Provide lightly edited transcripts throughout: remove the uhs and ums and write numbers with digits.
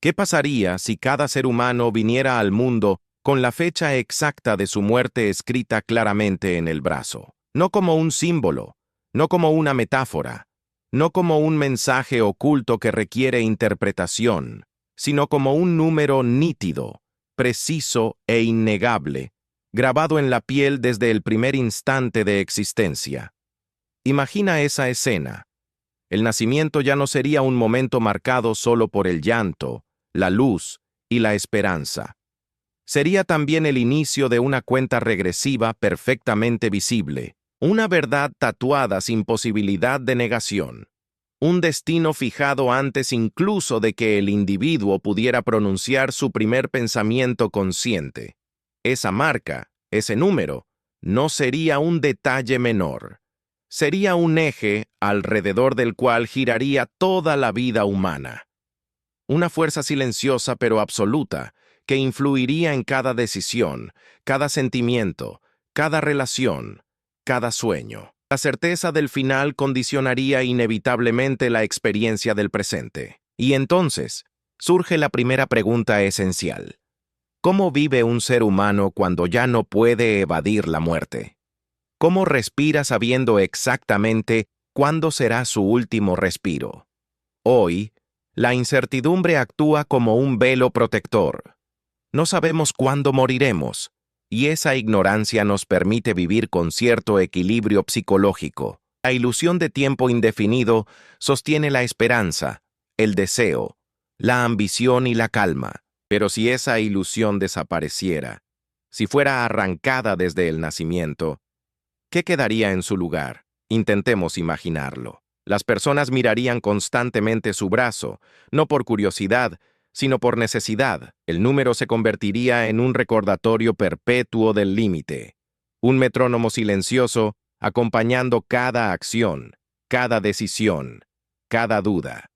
¿Qué pasaría si cada ser humano viniera al mundo con la fecha exacta de su muerte escrita claramente en el brazo? No como un símbolo, no como una metáfora, no como un mensaje oculto que requiere interpretación, sino como un número nítido, preciso e innegable, grabado en la piel desde el primer instante de existencia. Imagina esa escena. El nacimiento ya no sería un momento marcado solo por el llanto, la luz y la esperanza. Sería también el inicio de una cuenta regresiva perfectamente visible, una verdad tatuada sin posibilidad de negación, un destino fijado antes incluso de que el individuo pudiera pronunciar su primer pensamiento consciente. Esa marca, ese número, no sería un detalle menor. Sería un eje alrededor del cual giraría toda la vida humana. Una fuerza silenciosa pero absoluta, que influiría en cada decisión, cada sentimiento, cada relación, cada sueño. La certeza del final condicionaría inevitablemente la experiencia del presente. Y entonces, surge la primera pregunta esencial. ¿Cómo vive un ser humano cuando ya no puede evadir la muerte? ¿Cómo respira sabiendo exactamente cuándo será su último respiro? Hoy, la incertidumbre actúa como un velo protector. No sabemos cuándo moriremos, y esa ignorancia nos permite vivir con cierto equilibrio psicológico. La ilusión de tiempo indefinido sostiene la esperanza, el deseo, la ambición y la calma. Pero si esa ilusión desapareciera, si fuera arrancada desde el nacimiento, ¿qué quedaría en su lugar? Intentemos imaginarlo. Las personas mirarían constantemente su brazo, no por curiosidad, sino por necesidad. El número se convertiría en un recordatorio perpetuo del límite, un metrónomo silencioso acompañando cada acción, cada decisión, cada duda.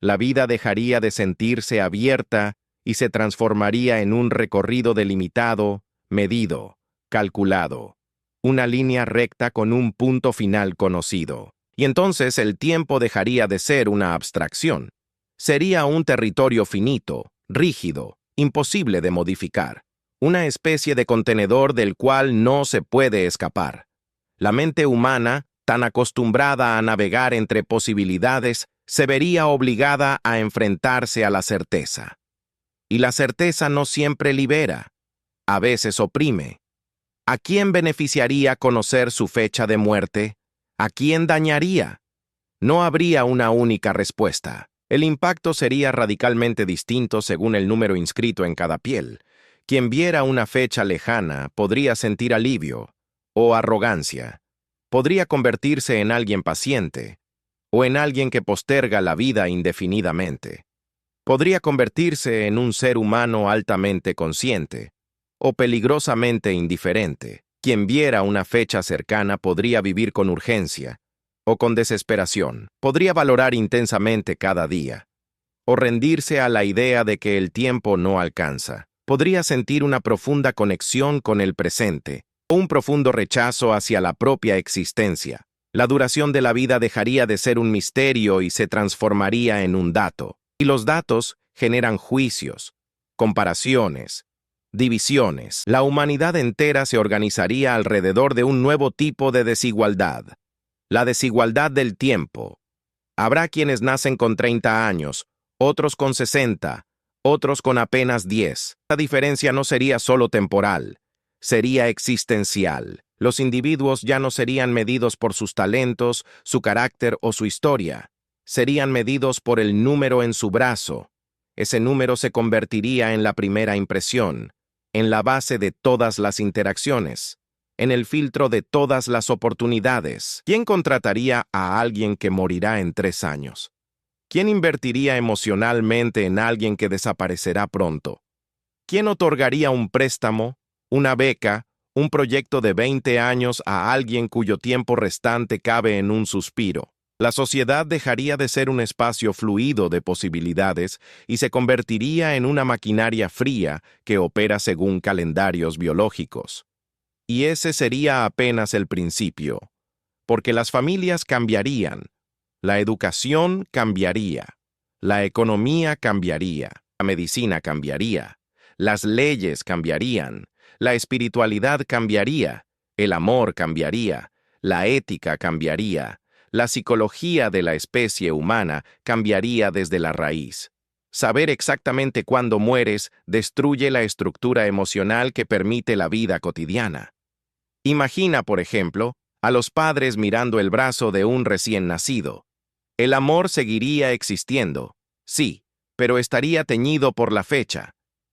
La vida dejaría de sentirse abierta y se transformaría en un recorrido delimitado, medido, calculado. Una línea recta con un punto final conocido. Y entonces el tiempo dejaría de ser una abstracción. Sería un territorio finito, rígido, imposible de modificar. Una especie de contenedor del cual no se puede escapar. La mente humana, tan acostumbrada a navegar entre posibilidades, se vería obligada a enfrentarse a la certeza. Y la certeza no siempre libera, a veces oprime. ¿A quién beneficiaría conocer su fecha de muerte? ¿A quién dañaría? No habría una única respuesta. El impacto sería radicalmente distinto según el número inscrito en cada piel. Quien viera una fecha lejana podría sentir alivio o arrogancia. Podría convertirse en alguien paciente o en alguien que posterga la vida indefinidamente. Podría convertirse en un ser humano altamente consciente o peligrosamente indiferente. Quien viera una fecha cercana podría vivir con urgencia o con desesperación. Podría valorar intensamente cada día o rendirse a la idea de que el tiempo no alcanza. Podría sentir una profunda conexión con el presente o un profundo rechazo hacia la propia existencia. La duración de la vida dejaría de ser un misterio y se transformaría en un dato. Y los datos generan juicios, comparaciones, divisiones. La humanidad entera se organizaría alrededor de un nuevo tipo de desigualdad. La desigualdad del tiempo. Habrá quienes nacen con 30 años, otros con 60, otros con apenas 10. La diferencia no sería solo temporal, sería existencial. Los individuos ya no serían medidos por sus talentos, su carácter o su historia. Serían medidos por el número en su brazo. Ese número se convertiría en la primera impresión, en la base de todas las interacciones, en el filtro de todas las oportunidades. ¿Quién contrataría a alguien que morirá en 3 años? ¿Quién invertiría emocionalmente en alguien que desaparecerá pronto? ¿Quién otorgaría un préstamo, una beca, un proyecto de 20 años a alguien cuyo tiempo restante cabe en un suspiro? La sociedad dejaría de ser un espacio fluido de posibilidades y se convertiría en una maquinaria fría que opera según calendarios biológicos. Y ese sería apenas el principio, porque las familias cambiarían, la educación cambiaría, la economía cambiaría, La medicina cambiaría, las leyes cambiarían, la espiritualidad cambiaría, el amor cambiaría, la ética cambiaría, la psicología de la especie humana cambiaría desde la raíz. Saber exactamente cuándo mueres destruye la estructura emocional que permite la vida cotidiana. Imagina, por ejemplo, a los padres mirando el brazo de un recién nacido. El amor seguiría existiendo, sí, pero estaría teñido por la fecha.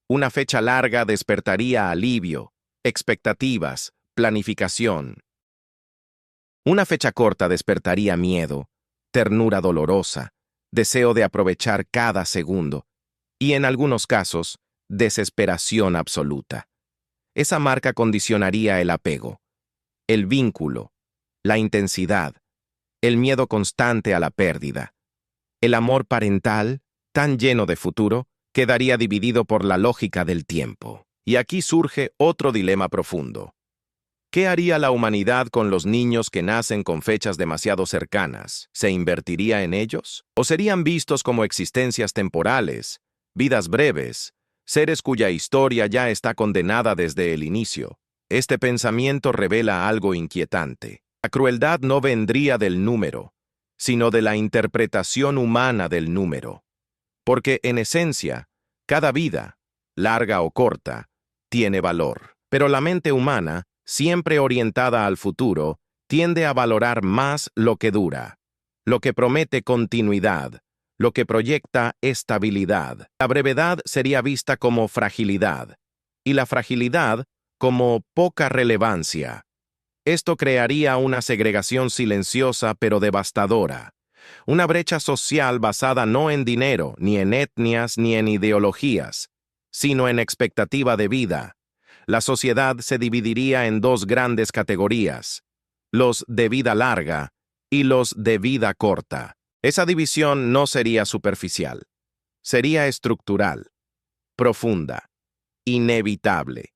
Una fecha larga despertaría alivio, expectativas, planificación. Una fecha corta despertaría miedo, ternura dolorosa, deseo de aprovechar cada segundo, y en algunos casos, desesperación absoluta. Esa marca condicionaría el apego, el vínculo, la intensidad, el miedo constante a la pérdida. El amor parental, tan lleno de futuro, quedaría dividido por la lógica del tiempo. Y aquí surge otro dilema profundo. ¿Qué haría la humanidad con los niños que nacen con fechas demasiado cercanas? ¿Se invertiría en ellos? ¿O serían vistos como existencias temporales, vidas breves, seres cuya historia ya está condenada desde el inicio? Este pensamiento revela algo inquietante. La crueldad no vendría del número, sino de la interpretación humana del número. Porque, en esencia, cada vida, larga o corta, tiene valor. Pero la mente humana, siempre orientada al futuro, tiende a valorar más lo que dura, lo que promete continuidad, lo que proyecta estabilidad. La brevedad sería vista como fragilidad, y la fragilidad como poca relevancia. Esto crearía una segregación silenciosa pero devastadora, una brecha social basada no en dinero, ni en etnias, ni en ideologías, sino en expectativa de vida. La sociedad se dividiría en dos grandes categorías, los de vida larga y los de vida corta. Esa división no sería superficial, sería estructural, profunda, inevitable.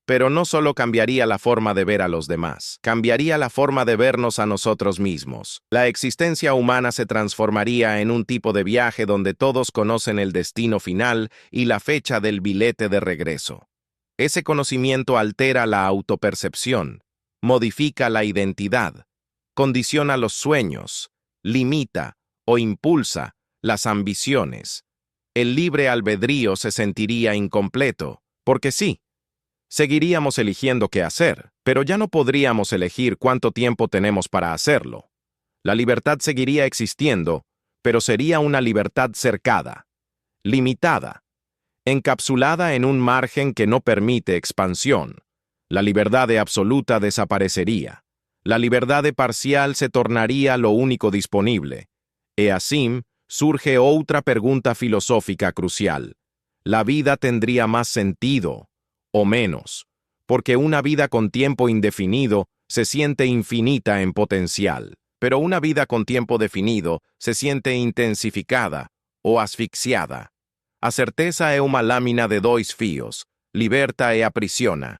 Pero no solo cambiaría la forma de ver a los demás, cambiaría la forma de vernos a nosotros mismos. La existencia humana se transformaría en un tipo de viaje donde todos conocen el destino final y la fecha del billete de regreso. Ese conocimiento altera la autopercepción, modifica la identidad, condiciona los sueños, limita o impulsa las ambiciones. El libre albedrío se sentiría incompleto, porque sí, seguiríamos eligiendo qué hacer, pero ya no podríamos elegir cuánto tiempo tenemos para hacerlo. La libertad seguiría existiendo, pero sería una libertad cercada, limitada, encapsulada en un margen que no permite expansión. La libertad de absoluta desaparecería. La libertad de parcial se tornaría lo único disponible. E así surge otra pregunta filosófica crucial. ¿La vida tendría más sentido o menos? Porque una vida con tiempo indefinido se siente infinita en potencial, pero una vida con tiempo definido se siente intensificada o asfixiada. A certeza é uma lámina de dois fios, liberta e aprisiona.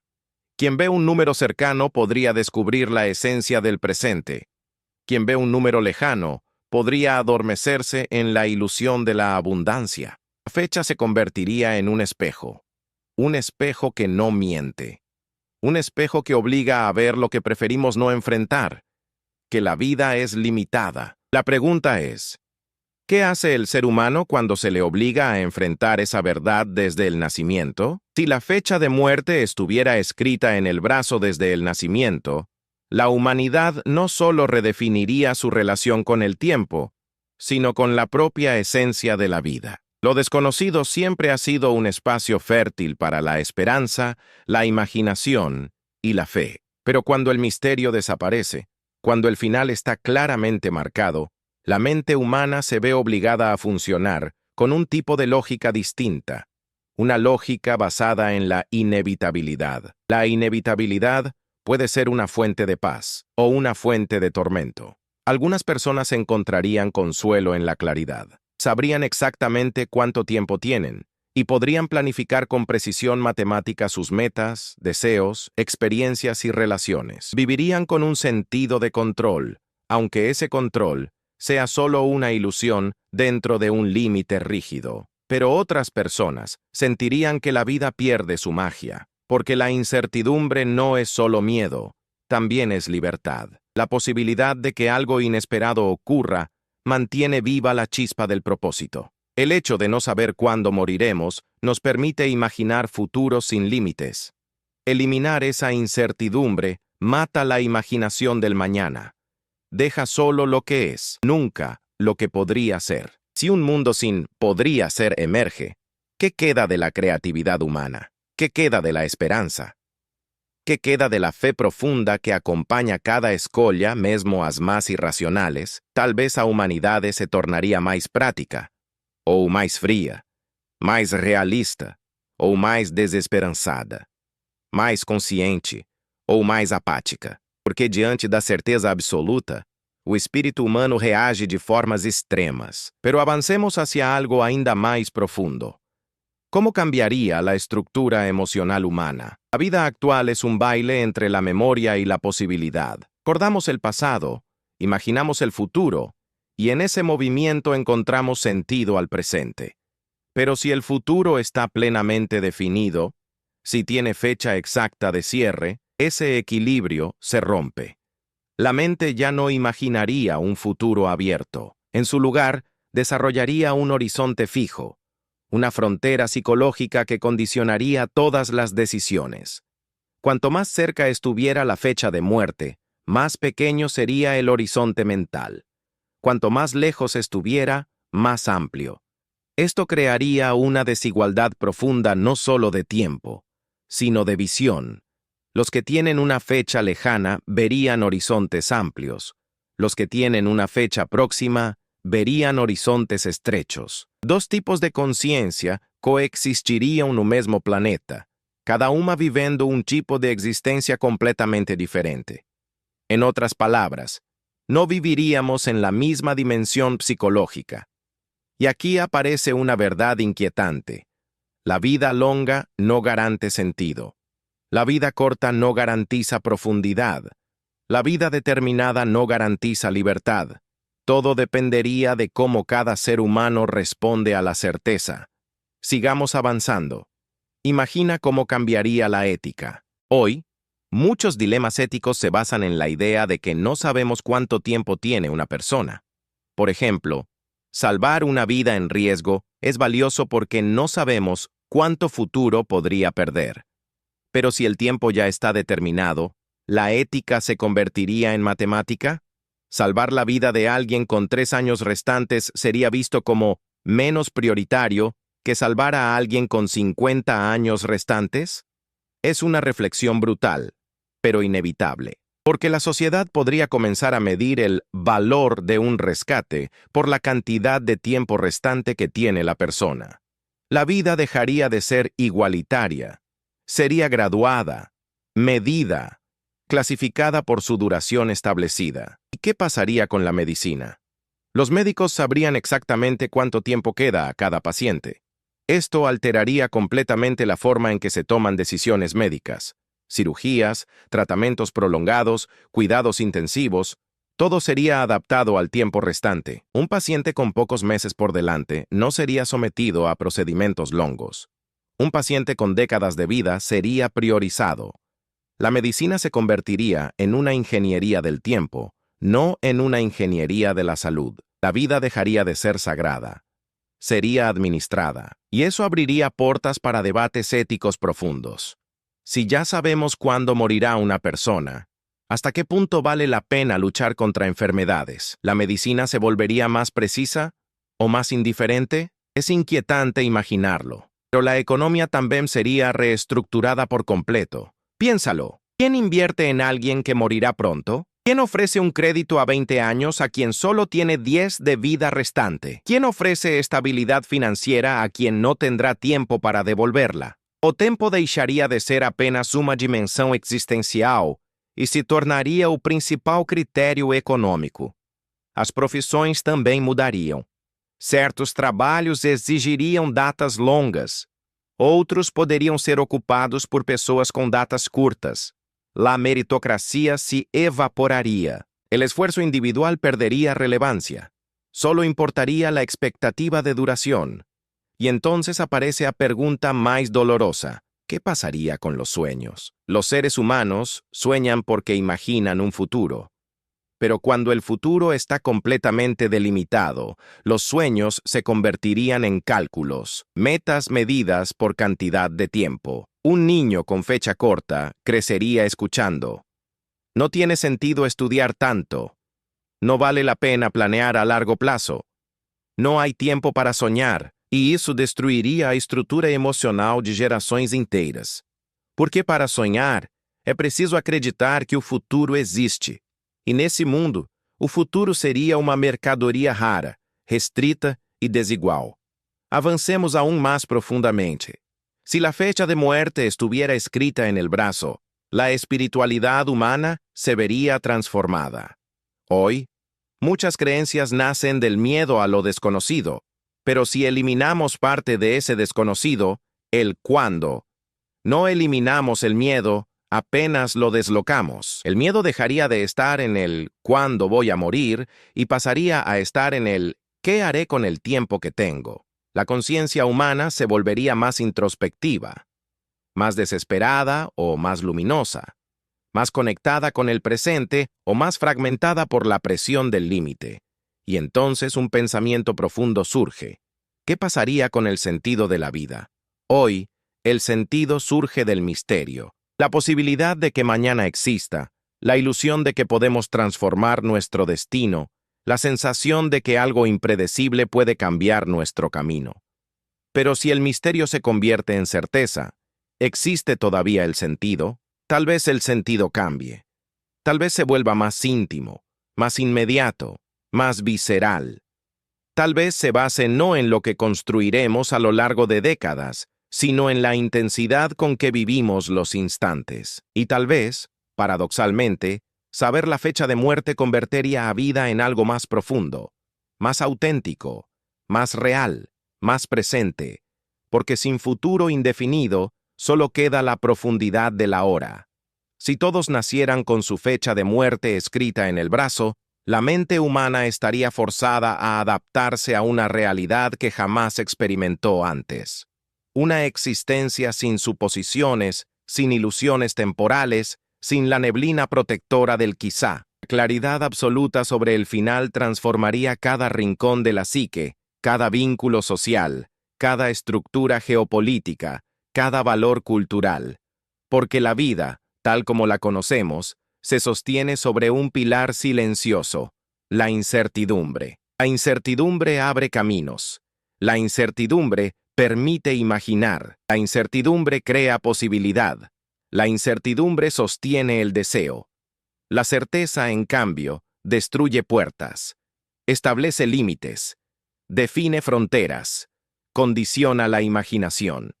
Quien ve un número cercano podría descubrir la esencia del presente. Quien ve un número lejano podría adormecerse en la ilusión de la abundancia. La fecha se convertiría en un espejo que no miente, un espejo que obliga a ver lo que preferimos no enfrentar, que la vida es limitada. La pregunta es, ¿qué hace el ser humano cuando se le obliga a enfrentar esa verdad desde el nacimiento? Si la fecha de muerte estuviera escrita en el brazo desde el nacimiento, la humanidad no solo redefiniría su relación con el tiempo, sino con la propia esencia de la vida. Lo desconocido siempre ha sido un espacio fértil para la esperanza, la imaginación y la fe. Pero cuando el misterio desaparece, cuando el final está claramente marcado, la mente humana se ve obligada a funcionar con un tipo de lógica distinta, una lógica basada en la inevitabilidad. La inevitabilidad puede ser una fuente de paz o una fuente de tormento. Algunas personas encontrarían consuelo en la claridad. Sabrían exactamente cuánto tiempo tienen y podrían planificar con precisión matemática sus metas, deseos, experiencias y relaciones. Vivirían con un sentido de control, aunque ese control sea solo una ilusión dentro de un límite rígido. Pero otras personas sentirían que la vida pierde su magia, porque la incertidumbre no es solo miedo, también es libertad. La posibilidad de que algo inesperado ocurra mantiene viva la chispa del propósito. El hecho de no saber cuándo moriremos nos permite imaginar futuros sin límites. Eliminar esa incertidumbre mata la imaginación del mañana. Deja solo lo que es, nunca lo que podría ser. Si un mundo sin podría ser emerge, ¿qué queda de la creatividad humana? ¿Qué queda de la esperanza? ¿Qué queda de la fe profunda que acompaña cada escolha, mesmo as más irracionales? Tal vez a humanidade se tornaria mais prática, ou mais fria, mais realista, ou mais desesperançada, mais consciente, ou mais apática. Porque diante da certeza absoluta, o espírito humano reage de formas extremas. Pero avancemos hacia algo ainda mais profundo. ¿Cómo cambiaría la estructura emocional humana? La vida actual es un baile entre la memoria y la posibilidad. Recordamos el pasado, imaginamos el futuro, y en ese movimiento encontramos sentido al presente. Pero si el futuro está plenamente definido, si tiene fecha exacta de cierre, ese equilibrio se rompe. La mente ya no imaginaría un futuro abierto. En su lugar, desarrollaría un horizonte fijo, una frontera psicológica que condicionaría todas las decisiones. Cuanto más cerca estuviera la fecha de muerte, más pequeño sería el horizonte mental. Cuanto más lejos estuviera, más amplio. Esto crearía una desigualdad profunda no solo de tiempo, sino de visión. Los que tienen una fecha lejana verían horizontes amplios. Los que tienen una fecha próxima verían horizontes estrechos. Dos tipos de conciencia coexistirían no mesmo planeta, cada uma vivendo un tipo de existencia completamente diferente. En otras palabras, no viviríamos en la misma dimensión psicológica. Y aquí aparece una verdad inquietante. La vida longa no garante sentido. La vida corta no garantiza profundidad. La vida determinada no garantiza libertad. Todo dependería de cómo cada ser humano responde a la certeza. Sigamos avanzando. Imagina cómo cambiaría la ética. Hoy, muchos dilemas éticos se basan en la idea de que no sabemos cuánto tiempo tiene una persona. Por ejemplo, salvar una vida en riesgo es valioso porque no sabemos cuánto futuro podría perder. Pero si el tiempo ya está determinado, ¿la ética se convertiría en matemática? ¿Salvar la vida de alguien con 3 años restantes sería visto como menos prioritario que salvar a alguien con 50 años restantes? Es una reflexión brutal, pero inevitable, porque la sociedad podría comenzar a medir el valor de un rescate por la cantidad de tiempo restante que tiene la persona. La vida dejaría de ser igualitaria, sería graduada, medida, clasificada por su duración establecida. ¿Y qué pasaría con la medicina? Los médicos sabrían exactamente cuánto tiempo queda a cada paciente. Esto alteraría completamente la forma en que se toman decisiones médicas. Cirugías, tratamientos prolongados, cuidados intensivos, todo sería adaptado al tiempo restante. Un paciente con pocos meses por delante no sería sometido a procedimientos longos. Un paciente con décadas de vida sería priorizado. La medicina se convertiría en una ingeniería del tiempo, no en una ingeniería de la salud. La vida dejaría de ser sagrada. Sería administrada, y eso abriría puertas para debates éticos profundos. Si ya sabemos cuándo morirá una persona, ¿hasta qué punto vale la pena luchar contra enfermedades? ¿La medicina se volvería más precisa o más indiferente? Es inquietante imaginarlo, pero la economía también sería reestructurada por completo. Piénsalo, ¿quién invierte en alguien que morirá pronto? ¿Quién ofrece un crédito a 20 años a quien solo tiene 10 de vida restante? ¿Quién ofrece estabilidad financiera a quien no tendrá tiempo para devolverla? O tempo deixaria de ser apenas uma dimensão existencial e se tornaria o principal critério econômico. As profissões também mudariam. Certos trabalhos exigiriam datas longas. Outros poderiam ser ocupados por pessoas com datas curtas. La meritocracia se evaporaría. El esfuerzo individual perdería relevancia. Solo importaría la expectativa de duración. Y entonces aparece la pregunta más dolorosa. ¿Qué pasaría con los sueños? Los seres humanos sueñan porque imaginan un futuro. Pero cuando el futuro está completamente delimitado, los sueños se convertirían en cálculos, metas medidas por cantidad de tiempo. Un niño con fecha corta crecería escuchando. No tiene sentido estudiar tanto. No vale la pena planear a largo plazo. No hay tiempo para soñar, y isso destruiria a estrutura emocional de gerações inteiras. Porque para sonhar, é preciso acreditar que o futuro existe. E nesse mundo, o futuro seria uma mercadoria rara, restrita e desigual. Avancemos aún más profundamente. Si la fecha de muerte estuviera escrita en el brazo, la espiritualidad humana se vería transformada. Hoy, muchas creencias nacen del miedo a lo desconocido, pero si eliminamos parte de ese desconocido, el cuándo, no eliminamos el miedo, apenas lo deslocamos. El miedo dejaría de estar en el ¿cuándo voy a morir? Y pasaría a estar en el ¿qué haré con el tiempo que tengo? La conciencia humana se volvería más introspectiva, más desesperada o más luminosa, más conectada con el presente o más fragmentada por la presión del límite. Y entonces un pensamiento profundo surge. ¿Qué pasaría con el sentido de la vida? Hoy, el sentido surge del misterio. La posibilidad de que mañana exista, la ilusión de que podemos transformar nuestro destino, la sensación de que algo impredecible puede cambiar nuestro camino. Pero si el misterio se convierte en certeza, ¿existe todavía el sentido? Tal vez el sentido cambie. Tal vez se vuelva más íntimo, más inmediato, más visceral. Tal vez se base no en lo que construiremos a lo largo de décadas, sino en la intensidad con que vivimos los instantes. Y tal vez, paradoxalmente, saber la fecha de muerte convertiría a vida en algo más profundo, más auténtico, más real, más presente, porque sin futuro indefinido, solo queda la profundidad de la hora. Si todos nacieran con su fecha de muerte escrita en el brazo, la mente humana estaría forzada a adaptarse a una realidad que jamás experimentó antes. Una existencia sin suposiciones, sin ilusiones temporales, sin la neblina protectora del quizá. Claridad absoluta sobre el final transformaría cada rincón de la psique, cada vínculo social, cada estructura geopolítica, cada valor cultural. Porque la vida, tal como la conocemos, se sostiene sobre un pilar silencioso, la incertidumbre. La incertidumbre abre caminos. La incertidumbre permite imaginar. La incertidumbre crea posibilidad. La incertidumbre sostiene el deseo. La certeza, en cambio, destruye puertas, establece límites, define fronteras, condiciona la imaginación.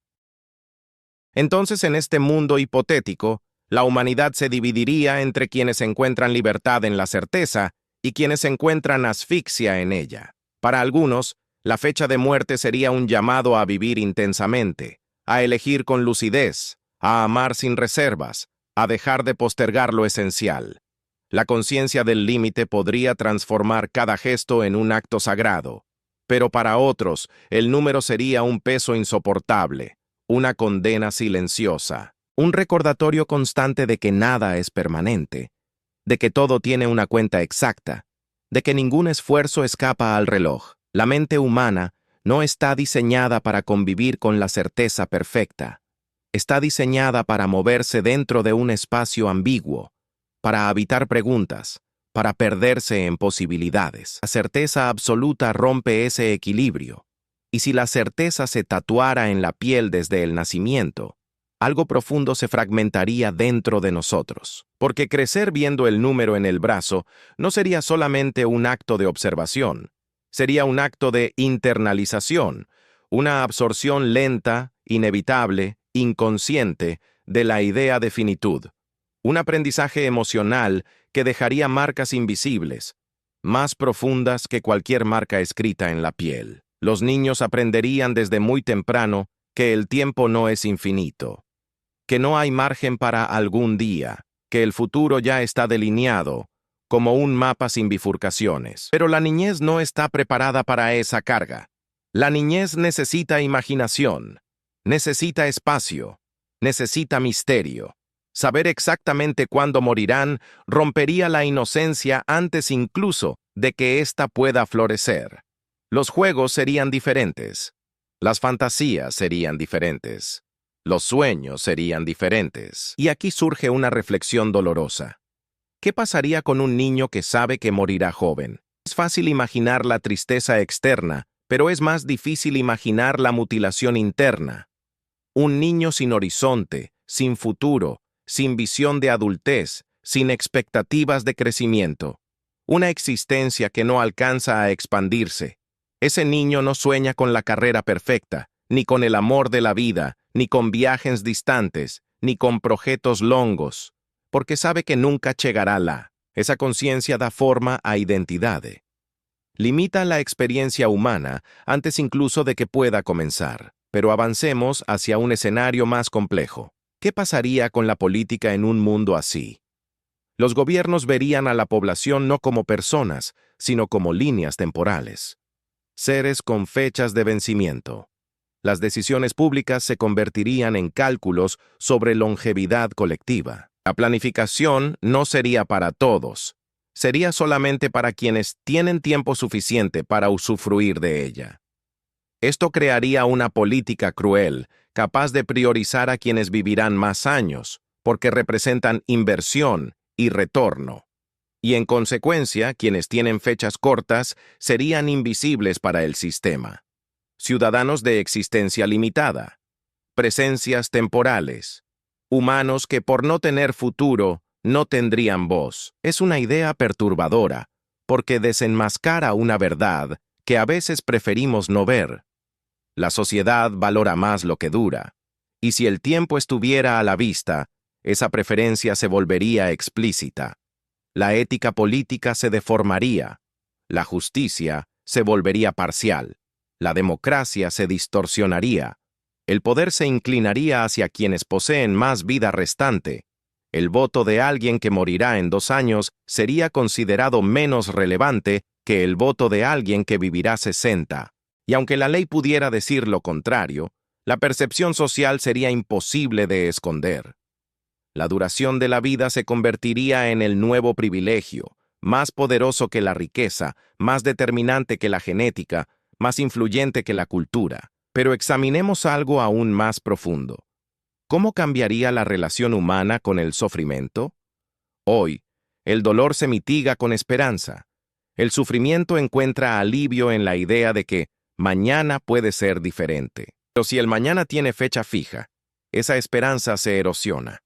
Entonces, en este mundo hipotético, la humanidad se dividiría entre quienes encuentran libertad en la certeza y quienes encuentran asfixia en ella. Para algunos, la fecha de muerte sería un llamado a vivir intensamente, a elegir con lucidez, a amar sin reservas, a dejar de postergar lo esencial. La conciencia del límite podría transformar cada gesto en un acto sagrado, pero para otros, el número sería un peso insoportable, una condena silenciosa, un recordatorio constante de que nada es permanente, de que todo tiene una cuenta exacta, de que ningún esfuerzo escapa al reloj. La mente humana no está diseñada para convivir con la certeza perfecta. Está diseñada para moverse dentro de un espacio ambiguo, para habitar preguntas, para perderse en posibilidades. La certeza absoluta rompe ese equilibrio. Y si la certeza se tatuara en la piel desde el nacimiento, algo profundo se fragmentaría dentro de nosotros. Porque crecer viendo el número en el brazo no sería solamente un acto de observación, sería un acto de internalización, una absorción lenta, inevitable, inconsciente de la idea de finitud. Un aprendizaje emocional que dejaría marcas invisibles, más profundas que cualquier marca escrita en la piel. Los niños aprenderían desde muy temprano que el tiempo no es infinito, que no hay margen para algún día, que el futuro ya está delineado, como un mapa sin bifurcaciones. Pero la niñez no está preparada para esa carga. La niñez necesita imaginación, necesita espacio, necesita misterio. Saber exactamente cuándo morirán rompería la inocencia antes incluso de que ésta pueda florecer. Los juegos serían diferentes. Las fantasías serían diferentes. Los sueños serían diferentes. Y aquí surge una reflexión dolorosa. ¿Qué pasaría con un niño que sabe que morirá joven? Es fácil imaginar la tristeza externa, pero es más difícil imaginar la mutilación interna. Un niño sin horizonte, sin futuro, sin visión de adultez, sin expectativas de crecimiento. Una existencia que no alcanza a expandirse. Ese niño no sueña con la carrera perfecta, ni con el amor de la vida, ni con viajes distantes, ni con projetos longos, porque sabe que nunca llegará. Esa conciencia da forma a identidad. Limita la experiencia humana antes incluso de que pueda comenzar. Pero avancemos hacia un escenario más complejo. ¿Qué pasaría con la política en un mundo así? Los gobiernos verían a la población no como personas, sino como líneas temporales. Seres con fechas de vencimiento. Las decisiones públicas se convertirían en cálculos sobre longevidad colectiva. La planificación no sería para todos. Sería solamente para quienes tienen tiempo suficiente para usufruir de ella. Esto crearía una política cruel, capaz de priorizar a quienes vivirán más años, porque representan inversión y retorno. Y en consecuencia, quienes tienen fechas cortas serían invisibles para el sistema. Ciudadanos de existencia limitada, presencias temporales, humanos que por no tener futuro no tendrían voz. Es una idea perturbadora, porque desenmascara una verdad que a veces preferimos no ver. La sociedad valora más lo que dura, y si el tiempo estuviera a la vista, esa preferencia se volvería explícita. La ética política se deformaría, la justicia se volvería parcial, la democracia se distorsionaría, el poder se inclinaría hacia quienes poseen más vida restante. El voto de alguien que morirá en 2 años sería considerado menos relevante que el voto de alguien que vivirá 60. Y aunque la ley pudiera decir lo contrario, la percepción social sería imposible de esconder. La duración de la vida se convertiría en el nuevo privilegio, más poderoso que la riqueza, más determinante que la genética, más influyente que la cultura. Pero examinemos algo aún más profundo. ¿Cómo cambiaría la relación humana con el sufrimiento? Hoy, el dolor se mitiga con esperanza. El sufrimiento encuentra alivio en la idea de que mañana puede ser diferente. Pero si el mañana tiene fecha fija, esa esperanza se erosiona.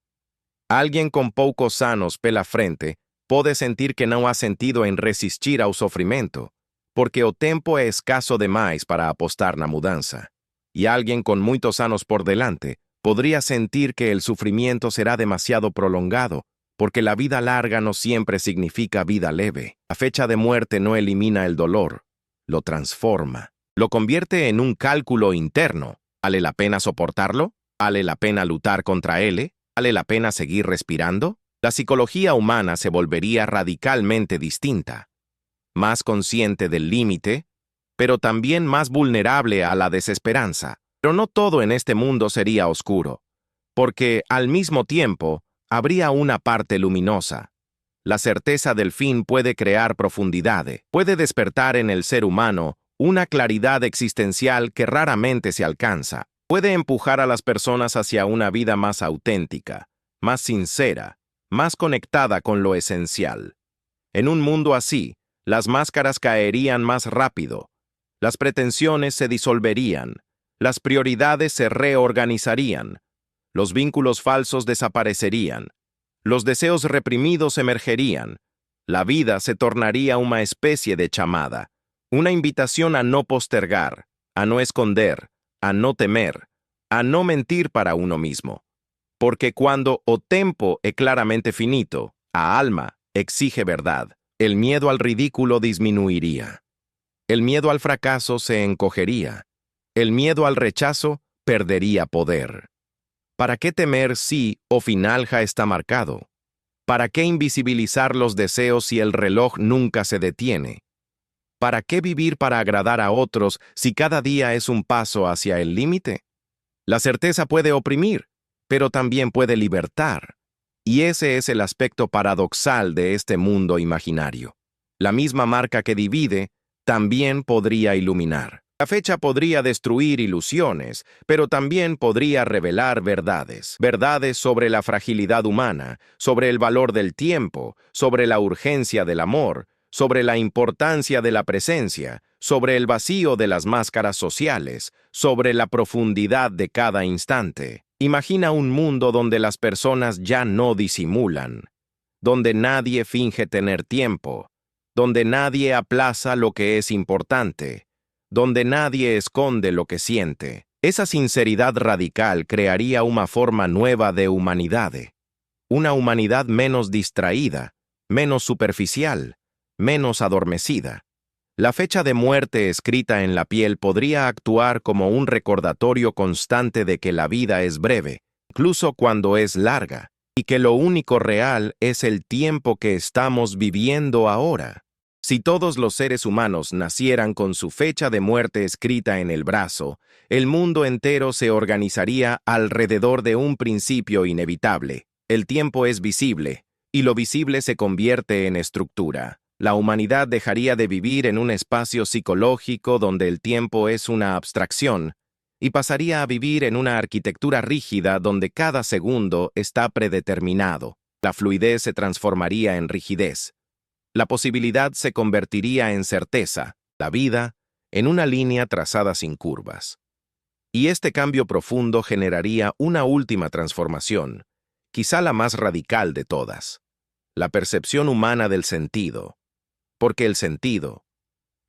Alguien con poucos anos pela frente pode sentir que não há sentido em resistir ao sofrimento, porque o tempo é escasso demais para apostar na mudança. E alguien con muitos anos por delante podría sentir que el sufrimiento será demasiado prolongado, porque la vida larga no siempre significa vida leve. La fecha de muerte no elimina el dolor, lo transforma. Lo convierte en un cálculo interno. ¿Vale la pena soportarlo? ¿Vale la pena luchar contra él? ¿Vale la pena seguir respirando? La psicología humana se volvería radicalmente distinta. Más consciente del límite, pero también más vulnerable a la desesperanza. Pero no todo en este mundo sería oscuro, porque al mismo tiempo habría una parte luminosa. La certeza del fin puede crear profundidad, puede despertar en el ser humano una claridad existencial que raramente se alcanza. Puede empujar a las personas hacia una vida más auténtica, más sincera, más conectada con lo esencial. En un mundo así, las máscaras caerían más rápido, las pretensiones se disolverían, las prioridades se reorganizarían, los vínculos falsos desaparecerían, los deseos reprimidos emergerían, la vida se tornaría una especie de chamada, una invitación a no postergar, a no esconder, a no temer, a no mentir para uno mismo. Porque cuando o tempo é claramente finito, a alma exige verdad, el miedo al ridículo disminuiría. El miedo al fracaso se encogería. El miedo al rechazo perdería poder. ¿Para qué temer si o final ya está marcado? ¿Para qué invisibilizar los deseos si el reloj nunca se detiene? ¿Para qué vivir para agradar a otros si cada día es un paso hacia el límite? La certeza puede oprimir, pero también puede libertar. Y ese es el aspecto paradoxal de este mundo imaginario. La misma marca que divide también podría iluminar. La fecha podría destruir ilusiones, pero también podría revelar verdades. Verdades sobre la fragilidad humana, sobre el valor del tiempo, sobre la urgencia del amor, sobre la importancia de la presencia, sobre el vacío de las máscaras sociales, sobre la profundidad de cada instante. Imagina un mundo donde las personas ya no disimulan, donde nadie finge tener tiempo, donde nadie aplaza lo que es importante, donde nadie esconde lo que siente. Esa sinceridad radical crearía una forma nueva de humanidad, una humanidad menos distraída, menos superficial, menos adormecida. La fecha de muerte escrita en la piel podría actuar como un recordatorio constante de que la vida es breve, incluso cuando es larga, y que lo único real es el tiempo que estamos viviendo ahora. Si todos los seres humanos nacieran con su fecha de muerte escrita en el brazo, el mundo entero se organizaría alrededor de un principio inevitable. El tiempo es visible, y lo visible se convierte en estructura. La humanidad dejaría de vivir en un espacio psicológico donde el tiempo es una abstracción, y pasaría a vivir en una arquitectura rígida donde cada segundo está predeterminado. La fluidez se transformaría en rigidez. La posibilidad se convertiría en certeza, la vida en una línea trazada sin curvas. Y este cambio profundo generaría una última transformación, quizá la más radical de todas: la percepción humana del sentido. Porque el sentido,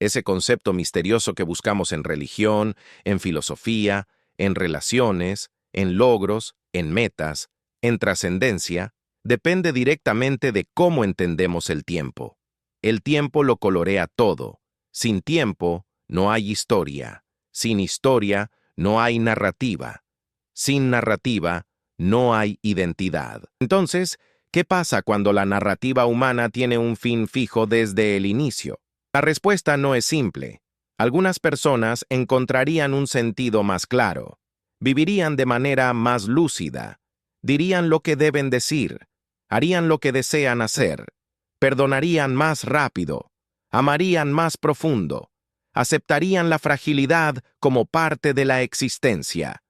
ese concepto misterioso que buscamos en religión, en filosofía, en relaciones, en logros, en metas, en trascendencia, depende directamente de cómo entendemos el tiempo. El tiempo lo colorea todo. Sin tiempo, no hay historia. Sin historia, no hay narrativa. Sin narrativa, no hay identidad. Entonces, ¿qué pasa cuando la narrativa humana tiene un fin fijo desde el inicio? La respuesta no es simple. Algunas personas encontrarían un sentido más claro, vivirían de manera más lúcida, dirían lo que deben decir, harían lo que desean hacer, perdonarían más rápido, amarían más profundo, aceptarían la fragilidad como parte de la existencia.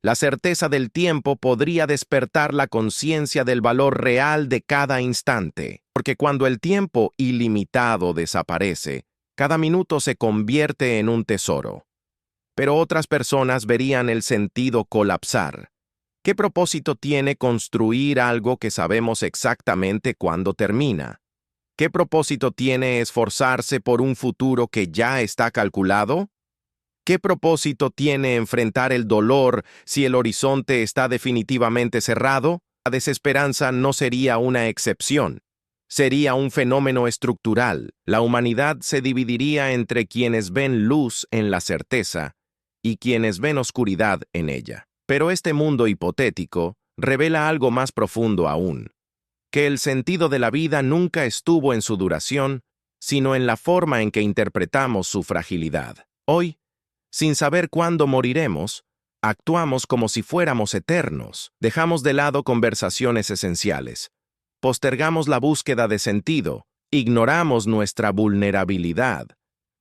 La certeza del tiempo podría despertar la conciencia del valor real de cada instante, porque cuando el tiempo ilimitado desaparece, cada minuto se convierte en un tesoro. Pero otras personas verían el sentido colapsar. ¿Qué propósito tiene construir algo que sabemos exactamente cuándo termina? ¿Qué propósito tiene esforzarse por un futuro que ya está calculado? ¿Qué propósito tiene enfrentar el dolor si el horizonte está definitivamente cerrado? La desesperanza no sería una excepción. Sería un fenómeno estructural. La humanidad se dividiría entre quienes ven luz en la certeza y quienes ven oscuridad en ella. Pero este mundo hipotético revela algo más profundo aún: que el sentido de la vida nunca estuvo en su duración, sino en la forma en que interpretamos su fragilidad. Hoy, sin saber cuándo moriremos, actuamos como si fuéramos eternos. Dejamos de lado conversaciones esenciales. Postergamos la búsqueda de sentido. Ignoramos nuestra vulnerabilidad.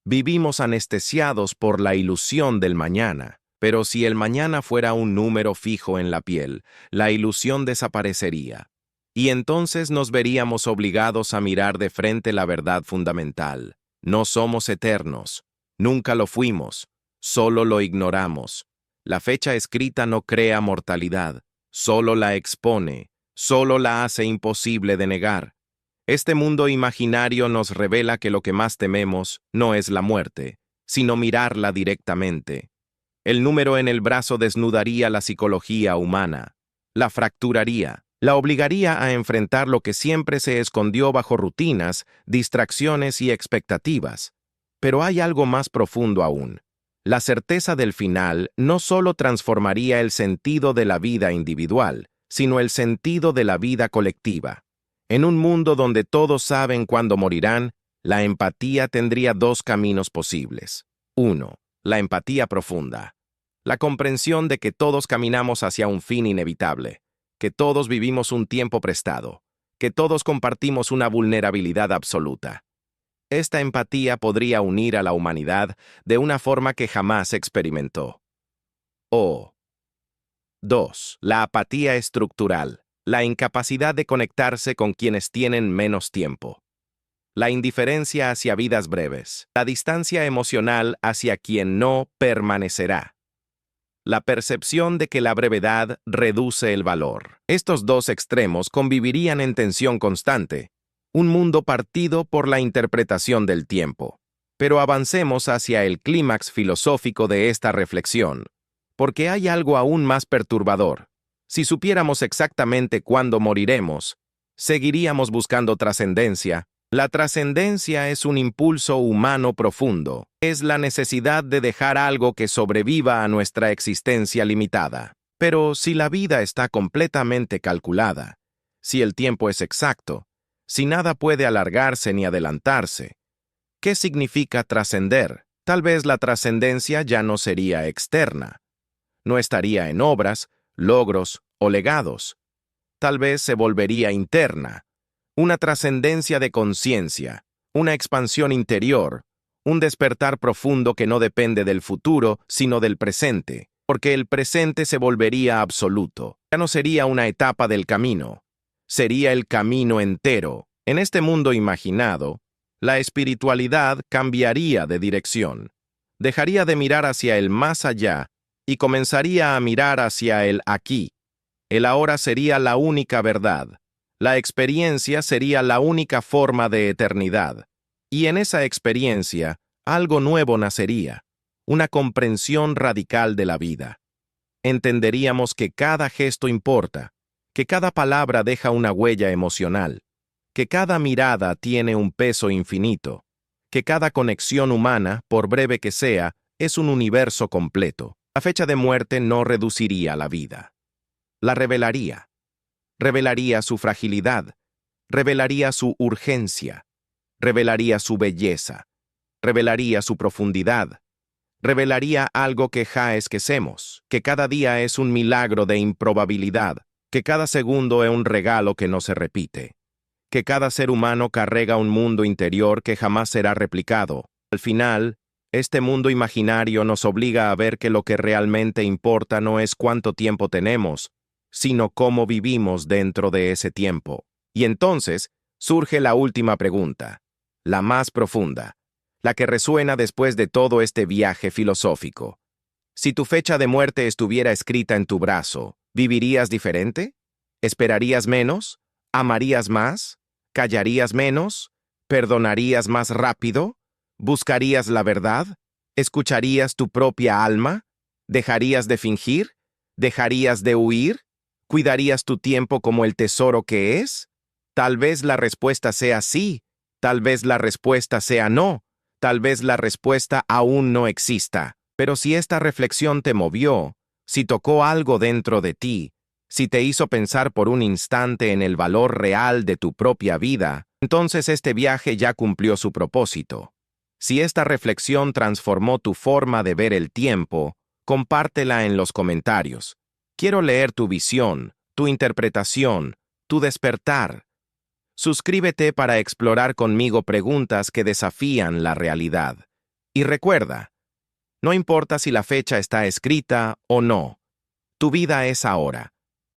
Vivimos anestesiados por la ilusión del mañana. Pero si el mañana fuera un número fijo en la piel, la ilusión desaparecería. Y entonces nos veríamos obligados a mirar de frente la verdad fundamental. No somos eternos. Nunca lo fuimos. Solo lo ignoramos. La fecha escrita no crea mortalidad. Solo la expone. Solo la hace imposible de negar. Este mundo imaginario nos revela que lo que más tememos no es la muerte, sino mirarla directamente. El número en el brazo desnudaría la psicología humana. La fracturaría. La obligaría a enfrentar lo que siempre se escondió bajo rutinas, distracciones y expectativas. Pero hay algo más profundo aún. La certeza del final no solo transformaría el sentido de la vida individual, sino el sentido de la vida colectiva. En un mundo donde todos saben cuándo morirán, La empatía tendría dos caminos posibles. 1. La empatía profunda. La comprensión de que todos caminamos hacia un fin inevitable, que todos vivimos un tiempo prestado, que todos compartimos una vulnerabilidad absoluta. Esta empatía podría unir a la humanidad de una forma que jamás experimentó. O 2. La apatía estructural, la incapacidad de conectarse con quienes tienen menos tiempo. La indiferencia hacia vidas breves, la distancia emocional hacia quien no permanecerá. La percepción de que la brevedad reduce el valor. Estos dos extremos convivirían en tensión constante, un mundo partido por la interpretación del tiempo. Pero avancemos hacia el clímax filosófico de esta reflexión, porque hay algo aún más perturbador. Si supiéramos exactamente cuándo moriremos, seguiríamos buscando trascendencia. La trascendencia es un impulso humano profundo. Es la necesidad de dejar algo que sobreviva a nuestra existencia limitada. Pero si la vida está completamente calculada, si el tiempo es exacto, si nada puede alargarse ni adelantarse, ¿qué significa trascender? Tal vez la trascendencia ya no sería externa. No estaría en obras, logros o legados. Tal vez se volvería interna. Una trascendencia de conciencia, una expansión interior, un despertar profundo que no depende del futuro, sino del presente, porque el presente se volvería absoluto. Ya no sería una etapa del camino, sería el camino entero. En este mundo imaginado, la espiritualidad cambiaría de dirección. Dejaría de mirar hacia el más allá y comenzaría a mirar hacia el aquí. El ahora sería la única verdad. La experiencia sería la única forma de eternidad. Y en esa experiencia, algo nuevo nacería, una comprensión radical de la vida. Entenderíamos que cada gesto importa, que cada palabra deja una huella emocional, que cada mirada tiene un peso infinito, que cada conexión humana, por breve que sea, es un universo completo. La fecha de muerte no reduciría la vida. La revelaría. Revelaría su fragilidad, revelaría su urgencia, revelaría su belleza, revelaría su profundidad, revelaría algo que ja esquecemos, que cada día es un milagro de improbabilidad, que cada segundo es un regalo que no se repite, que cada ser humano carrega un mundo interior que jamás será replicado. Al final, este mundo imaginario nos obliga a ver que lo que realmente importa no es cuánto tiempo tenemos, sino cómo vivimos dentro de ese tiempo. Y entonces surge la última pregunta, la más profunda, la que resuena después de todo este viaje filosófico. Si tu fecha de muerte estuviera escrita en tu brazo, ¿vivirías diferente? ¿Esperarías menos? ¿Amarías más? ¿Callarías menos? ¿Perdonarías más rápido? ¿Buscarías la verdad? ¿Escucharías tu propia alma? ¿Dejarías de fingir? ¿Dejarías de huir? ¿Cuidarías tu tiempo como el tesoro que es? Tal vez la respuesta sea sí, tal vez la respuesta sea no, tal vez la respuesta aún no exista. Pero si esta reflexión te movió, si tocó algo dentro de ti, si te hizo pensar por un instante en el valor real de tu propia vida, entonces este viaje ya cumplió su propósito. Si esta reflexión transformó tu forma de ver el tiempo, compártela en los comentarios. Quiero leer tu visión, tu interpretación, tu despertar. Suscríbete para explorar conmigo preguntas que desafían la realidad. Y recuerda, no importa si la fecha está escrita o no, tu vida es ahora.